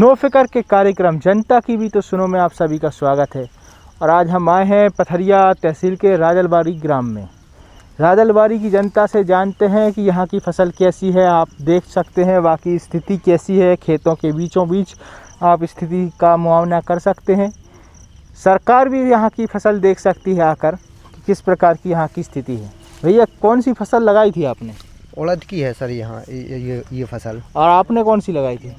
No फिकर के कार्यक्रम जनता की भी तो सुनो में आप सभी का स्वागत है। और आज हम आए हैं पथरिया तहसील के राजलबाड़ी ग्राम में। राजलबाड़ी की जनता से जानते हैं कि यहाँ की फसल कैसी है। आप देख सकते हैं बाकी स्थिति कैसी है, खेतों के बीचों बीच आप स्थिति का मुआयना कर सकते हैं। सरकार भी यहाँ की फसल देख सकती है आकर कि किस प्रकार की यहाँ की स्थिति है। भैया कौन सी फसल लगाई थी आपने? उड़द की है सर यहाँ ये फसल। और आपने कौन सी लगाई थी?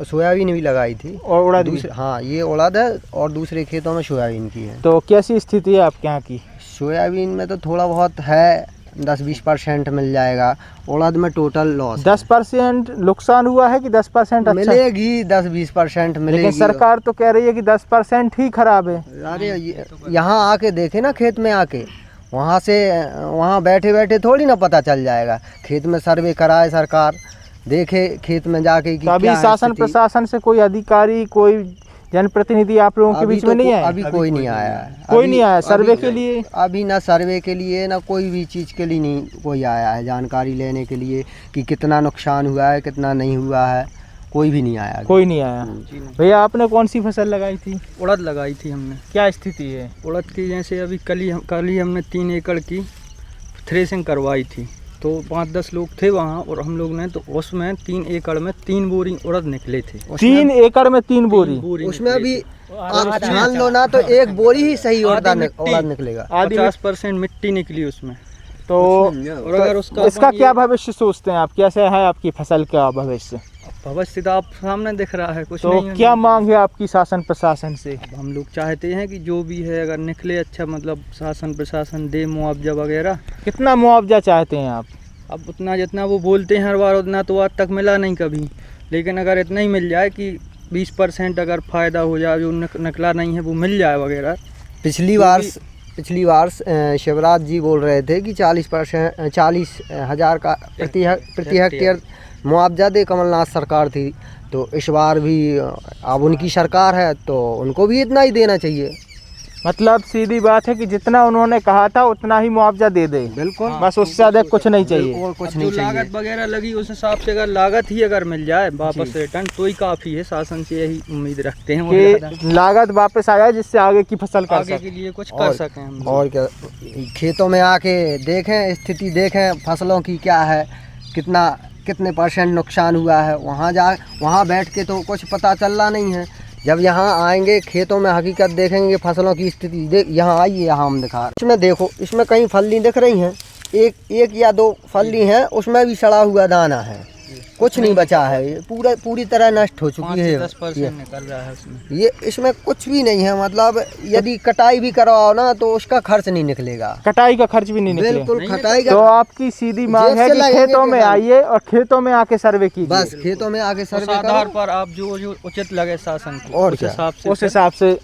सोयाबीन भी लगाई थी और उड़द भी? हाँ, ये उड़द है और दूसरे खेतों में सोयाबीन की है। तो कैसी स्थिति है आपके यहाँ की? सोयाबीन में तो थोड़ा बहुत है, 10-20% मिल जाएगा। उड़द में टोटल लॉस 10% नुकसान हुआ है कि 10% अच्छा? मिलेगी, 10-20% मिलेगी। लेकिन सरकार तो कह रही है कि 10% ही खराब है। अरे यहाँ आके देखे ना, खेत में आके, वहाँ से वहाँ बैठे बैठे थोड़ी ना पता चल जाएगा। खेत में सर्वे कराए सरकार, देखे खेत में जाके कि अभी शासन प्रशासन से कोई अधिकारी, कोई जनप्रतिनिधि आप लोगों के बीच में नहीं आया? अभी कोई नहीं आया है। कोई नहीं आया सर्वे के लिए? अभी ना सर्वे के लिए ना कोई भी चीज़ के लिए नहीं कोई आया है जानकारी लेने के लिए कि कितना नुकसान हुआ है, कितना नहीं हुआ है। कोई भी नहीं आया। कोई नहीं आया। भैया आपने कौन सी फसल लगाई थी? उड़द लगाई थी हमने। क्या स्थिति है उड़द की? जैसे अभी कल ही हमने 3 एकड़ की थ्रेसिंग करवाई थी, तो 5-10 लोग थे वहाँ और हम लोग ने, तो उसमें 3 एकड़ में 3 बोरी उड़द निकले थे। 3 एकड़ में 3 बोरी? उसमें अभी आप छान लो ना तो एक बोरी ही सही उड़द निकलेगा। 50% मिट्टी निकली उसमें। तो और अगर उसका इसका क्या भविष्य सोचते हैं आप? कैसे है आपकी फसल का भविष्य? भविष्य तो आप सामने दिख रहा है, कुछ तो नहीं है। क्या मांग है आपकी शासन प्रशासन से? हम लोग चाहते हैं कि जो भी है अगर निकले अच्छा, मतलब शासन प्रशासन दे मुआवजा वगैरह। कितना मुआवजा चाहते हैं आप? अब उतना जितना वो बोलते हैं हर बार, उतना तो आज तक मिला नहीं कभी। लेकिन अगर इतना ही मिल जाए कि 20% अगर फ़ायदा हो जाए, जो निकला नहीं है वो मिल जाए वगैरह। पिछली बार शिवराज जी बोल रहे थे कि 40,000 का प्रति हेक्टेयर मुआवजा दे कमलनाथ सरकार थी। तो इस बार भी अब उनकी सरकार है तो उनको भी इतना ही देना चाहिए। मतलब सीधी बात है कि जितना उन्होंने कहा था उतना ही मुआवजा दे दे। बिल्कुल, बस उससे अधिक कुछ नहीं चाहिए। और कुछ नहीं चाहिए। लागत वगैरह लगी उस हिसाब से अगर लागत ही अगर मिल जाए वापस रिटर्न तो ही काफ़ी है। शासन से यही उम्मीद रखते हैं कि लागत वापस आ जाए जिससे आगे की फसल कर आगे के लिए कुछ कर सकें हम। और क्या, खेतों में आके देखें, स्थिति देखें फसलों की क्या है, कितने % नुकसान हुआ है। वहाँ बैठ के तो कुछ पता चल रहा नहीं है। जब यहाँ आएंगे खेतों में हकीकत देखेंगे, फसलों की स्थिति यहाँ आइए, यहाँ हम दिखा। इसमें देखो, इसमें कहीं फल्ली दिख रही हैं, एक या 2 फल्ली हैं, उसमें भी सड़ा हुआ दाना है, कुछ नहीं बचा है। ये पूरी तरह नष्ट हो चुकी है। 10% निकल रहा है उसमें। ये इसमें कुछ भी नहीं है। मतलब यदि कटाई भी करवाओ ना तो उसका खर्च नहीं निकलेगा। कटाई का खर्च भी नहीं निकलेगा? बिल्कुल कटाई का। तो आपकी सीधी मांग है कि खेतों में आइए और खेतों में आके सर्वे कीजिए। बस खेतों में आके सर्वे आधार पर आप जो उचित लगे शासन को, और उस हिसाब से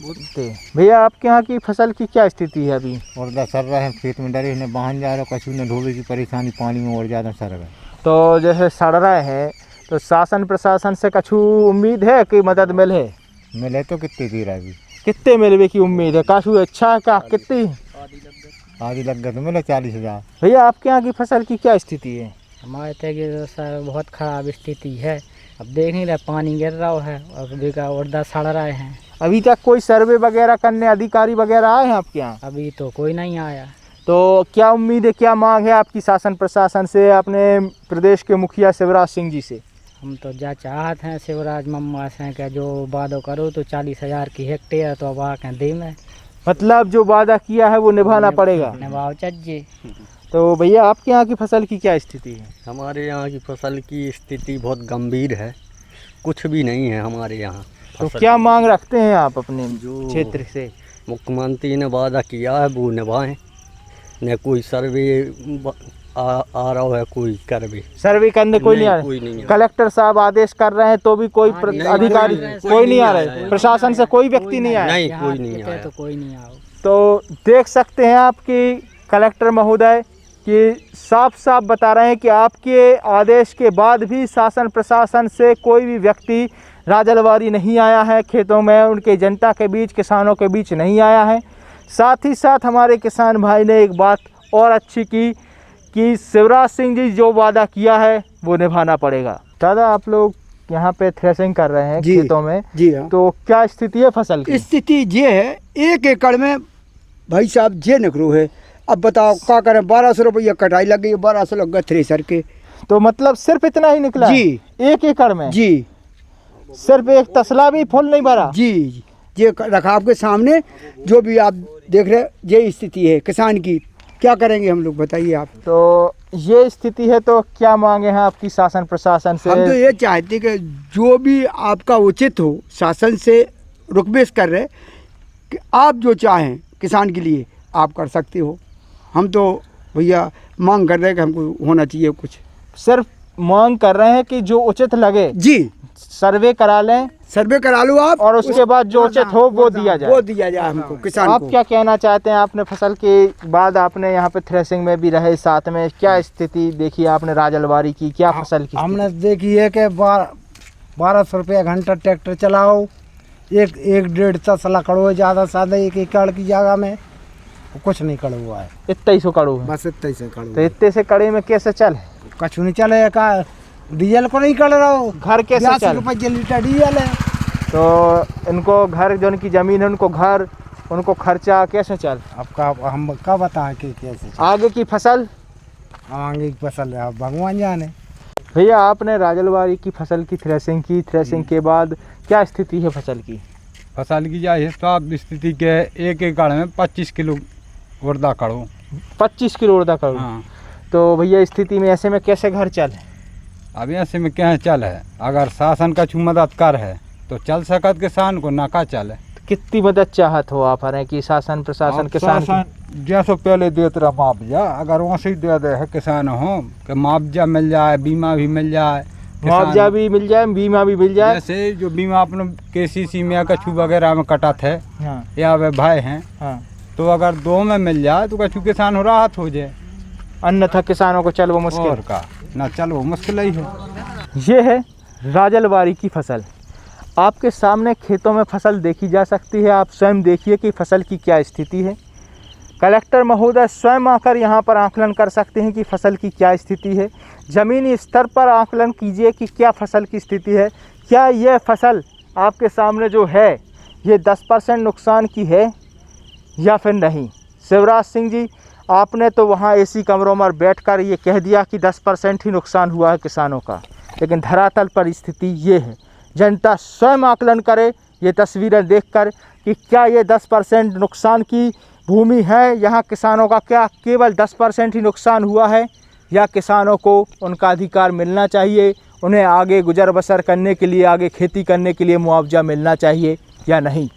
भैया आपके यहाँ की फसल की क्या स्थिति है अभी? उड़दा सर रहा है, खेत में डरे ने बाहन जा रहा, कछु ने धोबे की परेशानी, पानी में और ज़्यादा सर रहा। तो जैसे सड़ रहा है तो शासन प्रशासन से कछु उम्मीद है कि मदद मिले तो कितनी देर अभी? कितने मिलने की उम्मीद है? कछु अच्छा है क्या? कितनी आधी लग गया तो मिले 40,000। भैया आपके यहाँ की फसल की क्या स्थिति है? हमारे तक सर बहुत ख़राब स्थिति है। अब देख नहीं रहे, पानी गिर रहा है और उड़दा सड़ रहे हैं। अभी तक कोई सर्वे वगैरह करने अधिकारी वगैरह आए हैं आपके यहाँ? अभी तो कोई नहीं आया। तो क्या उम्मीद है, क्या मांग है आपकी शासन प्रशासन से, अपने प्रदेश के मुखिया शिवराज सिंह जी से? हम तो चाहते हैं शिवराज मम्मा से कि जो वादा करो तो 40,000 की हेक्टेयर तो अब आके दे में। मतलब जो वादा किया है वो निभाना पड़ेगा। निभाओ चाहिए। तो भैया आपके यहाँ की फसल की क्या स्थिति है? हमारे यहाँ की फसल की स्थिति बहुत गंभीर है, कुछ भी नहीं है हमारे यहाँ। तो क्या मांग रखते हैं आप अपने क्षेत्र से? मुख्यमंत्री ने वादा किया है वो निभाएं, न कोई सर्वे आ रहा है, कोई सर्वे करने कोई नहीं आ रहा। कलेक्टर साहब आदेश कर रहे हैं तो भी कोई अधिकारी कोई नहीं आ रहे, प्रशासन से कोई व्यक्ति नहीं आया? नहीं, कोई नहीं आया। तो कोई नहीं आया। तो देख सकते हैं आप कि कलेक्टर महोदय कि साफ साफ बता रहे हैं कि आपके आदेश के बाद भी शासन प्रशासन से कोई भी व्यक्ति राजलबाड़ी नहीं आया है, खेतों में उनके जनता के बीच, किसानों के बीच नहीं आया है। साथ ही साथ हमारे किसान भाई ने एक बात और अच्छी की कि शिवराज सिंह जी जो वादा किया है वो निभाना पड़ेगा। दादा आप लोग यहाँ पे थ्रेसिंग कर रहे हैं जी। खेतों में, जी हाँ। तो क्या स्थिति है फसल की? स्थिति ये है, 1 एकड़ में भाई साहब ये निकलो है। अब बताओ क्या करें, 1200 रुपया कटाई लग गई, 1200 लग गए थ्रेसर के। तो मतलब सिर्फ इतना ही निकला जी। है 1 एकड़ में? जी सिर्फ एक तसला भी फुल नहीं भरा? जी। ये रखा आपके सामने, जो भी आप देख रहे हैं, ये स्थिति है किसान की। क्या करेंगे हम लोग, बताइए आप। तो ये स्थिति है, तो क्या मांगे हैं आपकी शासन प्रशासन से? हम तो ये चाहते कि जो भी आपका उचित हो, शासन से रिक्वेस्ट कर रहे कि आप जो चाहें किसान के लिए आप कर सकते हो। हम तो भैया मांग कर रहे हैं कि हमको होना चाहिए कुछ। सिर्फ मांग कर रहे हैं कि जो उचित लगे जी, सर्वे करा लें सर्वे करा लो आप, और उसके बाद जो उचित हो वो दिया जाए। वो दिया जाए हमको किसान आप को। क्या कहना चाहते हैं? आपने फसल के बाद आपने यहाँ पे थ्रेसिंग में भी रहे साथ में, क्या स्थिति देखी आपने राजलवारी की? क्या फसल की हमने देखी है कि 1200 रुपया घंटा ट्रैक्टर चलाओ, एक 1.5 तसला कड़ो है, ज़्यादा से ज़्यादा 1 एकड़ की जगह में कुछ नहीं कड़ हुआ है। इतना ही सो कड़ू है? बस इतना ही से करो। तो इतने से कड़े में कैसे चल? कछु नहीं चले का, डीजल को नहीं कर रहा हो, घर कैसे 82 चल? रुपये लीटर डीजल है। तो इनको घर, जो उनकी जमीन है उनको घर, उनको खर्चा कैसे चल? अब हम क्या बताएं कि कैसे आगे की फसल? आगे की फसल है, अब भगवान जाने। भैया आपने राजलवारी की फसल की थ्रेसिंग की, थ्रेसिंग के बाद क्या स्थिति है फसल की? फसल की जाए साफ स्थिति के 1 एकड़ में 25 किलो उर्दा करो। 25 किलो उर्दा करो? हाँ। तो भैया स्थिति में ऐसे में कैसे घर चल? अब ऐसे में क्या चल है, अगर शासन का छू मदद कर है तो चल सकत किसान को, ना का चल है। कितनी मदद चाहत हो आप रहे कि शासन प्रशासन किसान की? शासन जैसे पहले देते रहा मुआवजा, अगर वैसे ही दे दे है किसान हो कि मुआवजा मिल जाए, बीमा भी मिल जाए, मुआवजा भी मिल जाए, बीमा भी मिल जाए। जैसे जो बीमा अपने KCC में या कछू वगैरह में कटत है, हाँ या वे भाई हैं, हाँ। तो अगर 2 में मिल जाए तो कछू किसान हो राहत हो जाए, अन्यथा किसानों को चल वो मुश्किल। और का ना चल वो मुश्किल ही है। ये है राजलवारी की फसल। आपके सामने खेतों में फसल देखी जा सकती है, आप स्वयं देखिए कि फसल की क्या स्थिति है। कलेक्टर महोदय स्वयं आकर यहाँ पर आकलन कर सकते हैं कि फसल की क्या स्थिति है। ज़मीनी स्तर पर आकलन कीजिए कि क्या फसल की स्थिति है। क्या यह फसल आपके सामने जो है ये 10% नुकसान की है या फिर नहीं? शिवराज सिंह जी, आपने तो वहाँ AC कमरों में बैठकर ये कह दिया कि 10% ही नुकसान हुआ है किसानों का, लेकिन धरातल पर स्थिति ये है। जनता स्वयं आकलन करे ये तस्वीरें देखकर कि क्या ये 10% नुकसान की भूमि है, यहाँ किसानों का क्या केवल 10% ही नुकसान हुआ है, या किसानों को उनका अधिकार मिलना चाहिए, उन्हें आगे गुजर बसर करने के लिए, आगे खेती करने के लिए मुआवजा मिलना चाहिए या नहीं।